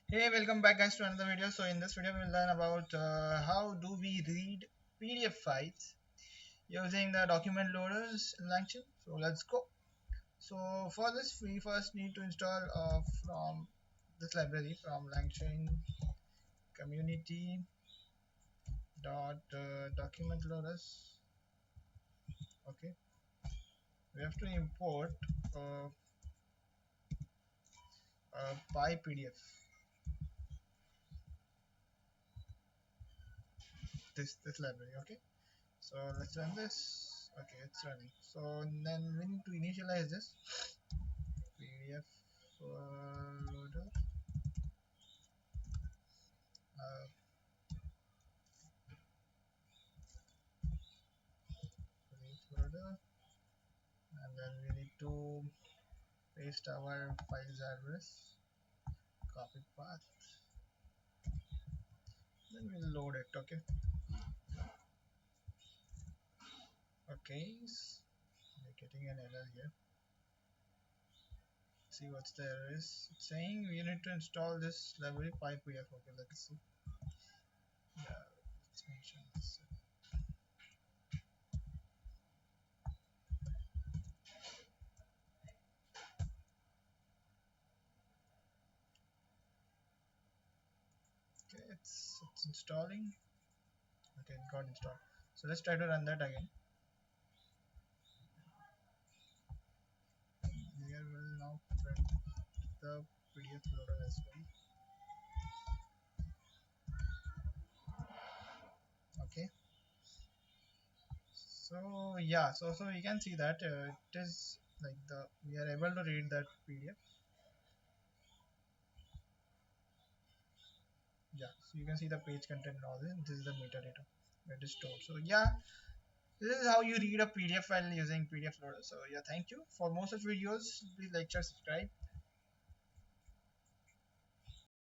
Hey, welcome back guys to another video. So in this video we'll learn about how do we read PDF files using the document loaders in LangChain. So let's go. So for this we first need to install from this library from LangChain community dot document loaders. Okay, we have to import uh, py PDF, this library. Okay, so let's run this. Okay, it's running. So then we need to initialize this PDF loader, uh, PDF loader, and then we need to paste our file's address, copy path, then we'll load it. Okay, we're getting an error here. See what's the error is. It's saying we need to install this library py-pdf. Okay, let's see. Yeah, let's mention this. Okay, it's installing. Okay, it got installed. So let's try to run that again. Here will now print the PDF loader as well. Okay, so yeah, so we can see that it is like we are able to read that PDF. Yeah, so you can see the page content and all this is the metadata where it is stored. So yeah, this is how you read a PDF file using PDF loader. So yeah, thank you. For more such videos, please like, share, subscribe.